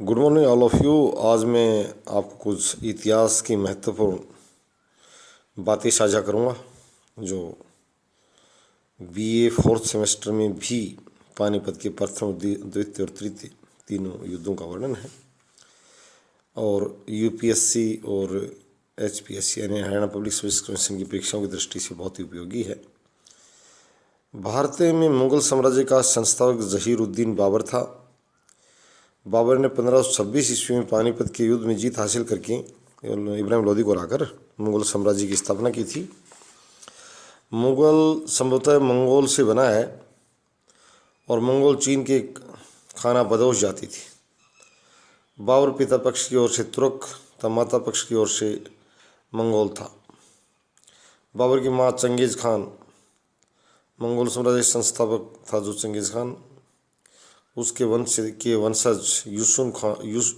Good morning all of you. आज मैं आपको कुछ इतिहास की महत्वपूर्ण बातें साझा करूंगा जो बीए फोर्थ सेमेस्टर में भी पानीपत के प्रथम द्वितीय और तृतीय तीनों युद्धों का वर्णन है और यूपीएससी और एचपीएससी यानी हरियाणा पब्लिक सर्विस कमीशन की परीक्षाओं की दृष्टि से बहुत ही उपयोगी है। भारत में मुगल साम्राज्य का संस्थापक जहीरुद्दीन बाबर था। बाबर ने 1526 ईस्वी में पानीपत के युद्ध में जीत हासिल करके इब्राहिम लोदी को हराकर मुगल साम्राज्य की स्थापना की थी। मुगल संभवतः मंगोल से बना है और मंगोल चीन के खाना बदोश जाती थी। बाबर पिता पक्ष की ओर से तुर्क तथा माता पक्ष की ओर से मंगोल था। बाबर की माँ चंगेज़ खान मंगोल साम्राज्य संस्थापक था जो चंगेज़ खान उसके वंशज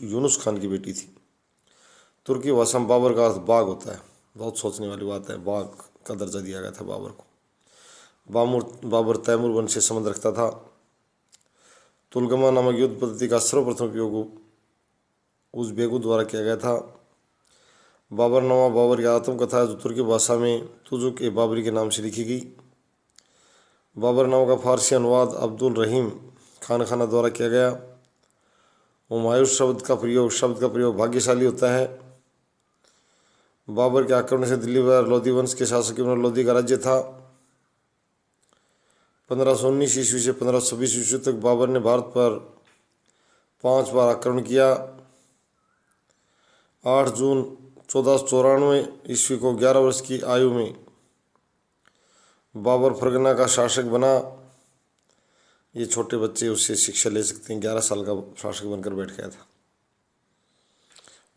यूनुस खान की बेटी थी। तुर्की भाषा में बाबर का अर्थ बाग होता है। बहुत सोचने वाली बात है, बाग का दर्जा दिया गया था बाबर को। बाबर तैमूर वंश से संबंध रखता था। तुलगमा नामक युद्ध पद्धति का सर्वप्रथम उपयोग उज़बेकों द्वारा किया गया था। बाबरनामा बाबर की आत्मकथा है जो तुर्की भाषा में तुजुक ए बाबरी के नाम से लिखी गई। बाबरनामा का फारसी अनुवाद अब्दुल रहीम खाना द्वारा किया गया। हुमायूं शब्द का प्रयोग भाग्यशाली होता है। बाबर के आक्रमण से दिल्ली पर लोधी वंश के शासक लोधी का राज्य था। 1519 ईस्वी से 1526 ईस्वी तक बाबर ने भारत पर 5 बार आक्रमण किया। 8 जून 1494 ईस्वी को 11 वर्ष की आयु में बाबर फरगना का शासक बना। ये छोटे बच्चे उससे शिक्षा ले सकते हैं। 11 साल का शासक बनकर बैठ गया था।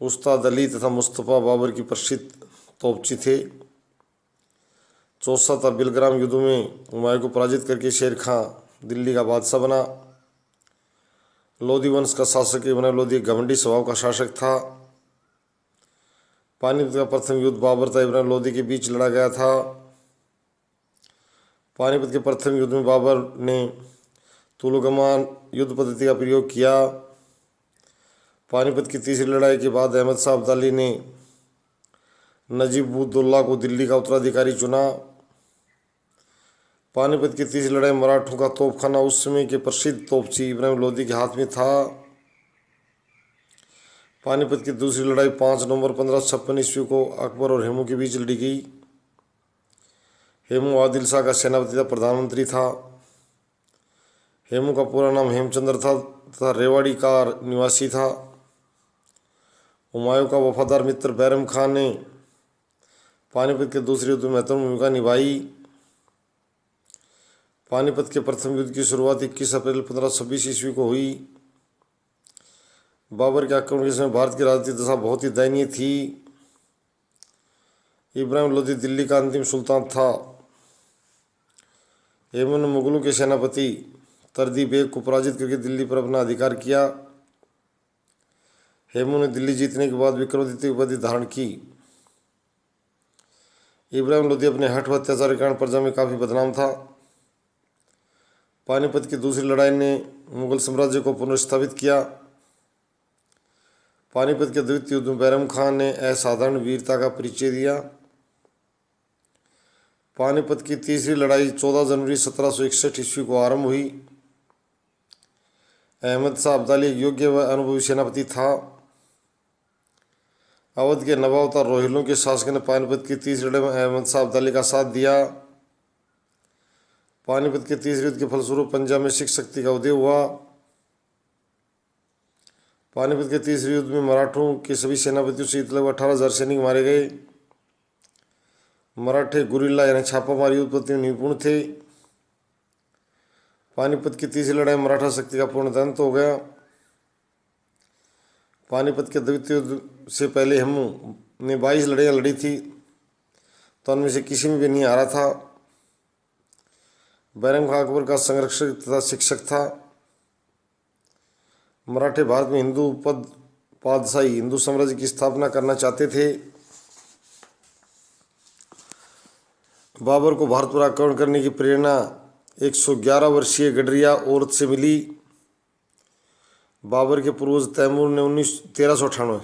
उस्ताद अली तथा मुस्तफ़ा बाबर की प्रसिद्ध तोपची थे। चौसा तथा बिलग्राम युद्धों में हुमायूं को पराजित करके शेर खां दिल्ली का बादशाह बना। लोधी वंश का शासक इब्राहिम लोदी घमंडी स्वभाव का शासक था। पानीपत का प्रथम युद्ध बाबर तथा इब्राहिम लोदी के बीच लड़ा गया था। पानीपत के प्रथम युद्ध में बाबर ने तुलगमा युद्ध पद्धति का प्रयोग किया। पानीपत की तीसरी लड़ाई के बाद अहमद शाह अब्दाली ने नजीब-उद-दौला को दिल्ली का उत्तराधिकारी चुना। पानीपत की तीसरी लड़ाई मराठों का तोपखाना उस समय के प्रसिद्ध तोपची इब्राहिम लोदी के हाथ में था। पानीपत की दूसरी लड़ाई 5 नवंबर 1556 ईस्वी को अकबर और हेमू के बीच लड़ी गई। हेमू आदिल शाह का सेनापति था, प्रधानमंत्री था। हेमू का पूरा नाम हेमचंद्र था तथा रेवाड़ी का निवासी था। हुमायूं का वफादार मित्र बैरम खान ने पानीपत के दूसरे युद्ध में महत्वपूर्ण भूमिका निभाई। पानीपत के प्रथम युद्ध की शुरुआत 21 अप्रैल 1526 ईस्वी को हुई। बाबर के आक्रमण के समय भारत की राजनीतिक दशा बहुत ही दयनीय थी। इब्राहिम लोदी दिल्ली का अंतिम सुल्तान था। हेमू ने मुगलों के सेनापति तरदी बेग को पराजित करके दिल्ली पर अपना अधिकार किया। हेमू ने दिल्ली जीतने के बाद विक्रमादित्य उपाधि धारण की। इब्राहिम लोदी अपने हठ व अत्याचार के कारण प्रजा में काफ़ी बदनाम था। पानीपत की दूसरी लड़ाई ने मुगल साम्राज्य को पुनर्स्थापित किया। पानीपत के द्वितीय युद्ध में बैरम खान ने असाधारण वीरता का परिचय दिया। पानीपत की तीसरी लड़ाई 14 जनवरी 1761 ईस्वी को आरंभ हुई। अहमद शाह अब्दाली एक योग्य व अनुभवी सेनापति था। अवध के नवाब तथा रोहिलों के शासक ने पानीपत की तीसरी लड़ाई में अहमद शाह अब्दाली का साथ दिया। पानीपत के तीसरे युद्ध के फलस्वरूप पंजाब में सिख शक्ति का उदय हुआ। पानीपत के तीसरे युद्ध में मराठों के सभी सेनापतियों सहित लगभग 18,000 सैनिक मारे गए। मराठे गुरिल्ला यानी छापामारी युद्ध पद्धति में निपुण थे। पानीपत की तीसरी लड़ाई मराठा शक्ति का पूर्ण अंत हो गया। पानीपत के द्वितीय युद्ध से पहले हेमू ने 22 लड़ाइयाँ लड़ी थी तो उनमें से किसी में भी नहीं हारा था। बैरम खान अकबर का संरक्षक तथा शिक्षक था। मराठे भारत में हिंदू साम्राज्य की स्थापना करना चाहते थे। बाबर को भारत पर आक्रमण करने की प्रेरणा 111 वर्षीय गडरिया औरत से मिली। बाबर के पूर्वज तैमूर ने 1398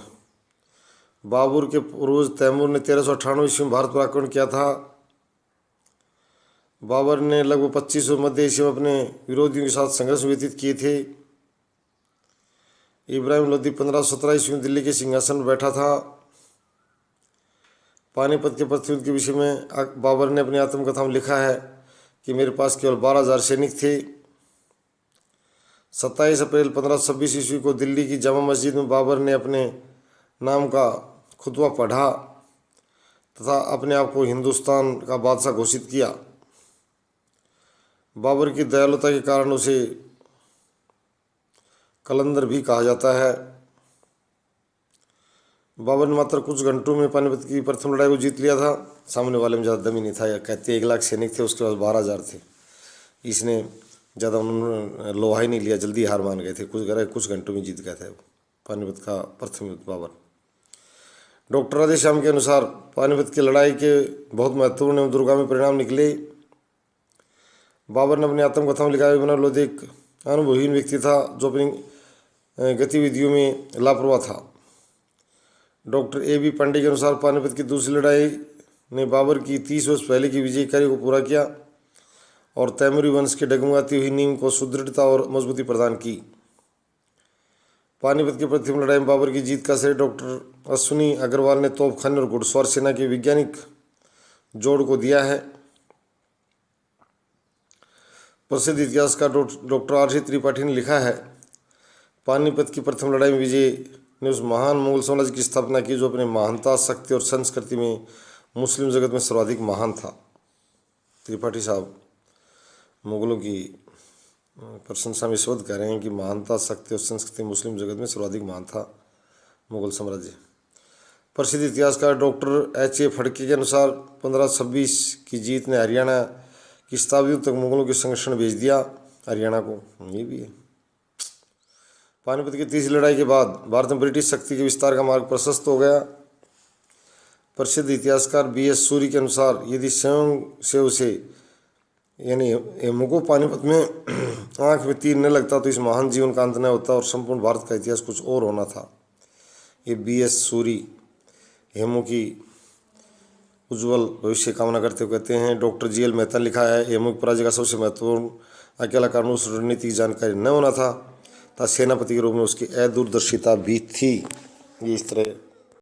बाबर के पूर्वज तैमूर ने 1398 ईस्वी में भारत पर आक्रमण किया था। बाबर ने लगभग 25 मध्य एशिया में अपने विरोधियों के साथ संघर्ष व्यतीत किए थे। इब्राहिम लोदी 1517 ईस्वी में दिल्ली के सिंहासन पर बैठा था। पानीपत के प्रतियुद्ध के विषय में बाबर ने अपनी आत्मकथा में लिखा है कि मेरे पास केवल 12,000 सैनिक थे। 27 अप्रैल 1526 ईस्वी को दिल्ली की जामा मस्जिद में बाबर ने अपने नाम का खुतबा पढ़ा तथा अपने आप को हिंदुस्तान का बादशाह घोषित किया। बाबर की दयालुता के कारण उसे कलंदर भी कहा जाता है। बाबर ने मात्र कुछ घंटों में पानीपत की प्रथम लड़ाई को जीत लिया था। सामने वाले में ज़्यादा दम ही नहीं था। या कहते 1 लाख सैनिक थे, उसके पास 12,000 थे। इसने ज़्यादा उन्होंने लोहा ही नहीं लिया, जल्दी हार मान गए थे। कुछ घंटों में जीत गया था पानीपत का प्रथम युद्ध बाबर। डॉक्टर राधेश्याम के अनुसार पानीपत की लड़ाई के बहुत महत्वपूर्ण एवं दूरगामी परिणाम निकले। बाबर ने अपनी आत्मकथा में लिखा है बिना लोधी एक अनुभवहीन व्यक्ति था जो अपनी गतिविधियों में लापरवाह था। Doctor A.B. पांडे के अनुसार पानीपत की दूसरी लड़ाई ने बाबर की 30 वर्ष पहले की विजय कार्य को पूरा किया और तैमूरी वंश के डगमगाती हुई नींव को सुदृढ़ता और मजबूती प्रदान की। पानीपत की प्रथम लड़ाई में बाबर की जीत का श्रेय डॉक्टर अश्विनी अग्रवाल ने तोपखाने और घुड़सवार सेना के वैज्ञानिक जोड़ को दिया है। प्रसिद्ध इतिहासकार डॉक्टर R.C. त्रिपाठी ने लिखा है पानीपत की प्रथम लड़ाई में विजय ने उस महान मुगल साम्राज्य की स्थापना की जो अपने महानता, शक्ति और संस्कृति में मुस्लिम जगत में सर्वाधिक महान था। त्रिपाठी साहब मुगलों की प्रशंसा में शोध कर रहे हैं कि महानता, शक्ति और संस्कृति मुस्लिम जगत में सर्वाधिक महान था मुगल साम्राज्य। प्रसिद्ध इतिहासकार डॉक्टर H.A. फड़के के अनुसार 1526 की जीत ने हरियाणा की शताब्दियों तक मुगलों के संरक्षण भेज दिया। हरियाणा को ये भी है। पानीपत की तीसरी लड़ाई के बाद भारत में ब्रिटिश शक्ति के विस्तार का मार्ग प्रशस्त हो गया। प्रसिद्ध इतिहासकार B.S. सूरी के अनुसार यदि स्वयं से उसे यानी हेमू को पानीपत में आँख में तीर न लगता तो इस महान जीवन का अंत न होता और संपूर्ण भारत का इतिहास कुछ और होना था। ये B.S. सूरी हेमू की उज्ज्वल भविष्य कामना करते हुए कहते हैं। Doctor G.L. मेहता ने लिखा है हेमू की पराजय का सबसे महत्वपूर्ण अकेला कारण उस रणनीति की जानकारी न होना था तथा सेनापति के रूप में उसकी अदूरदर्शिता भी थी। ये इस तरह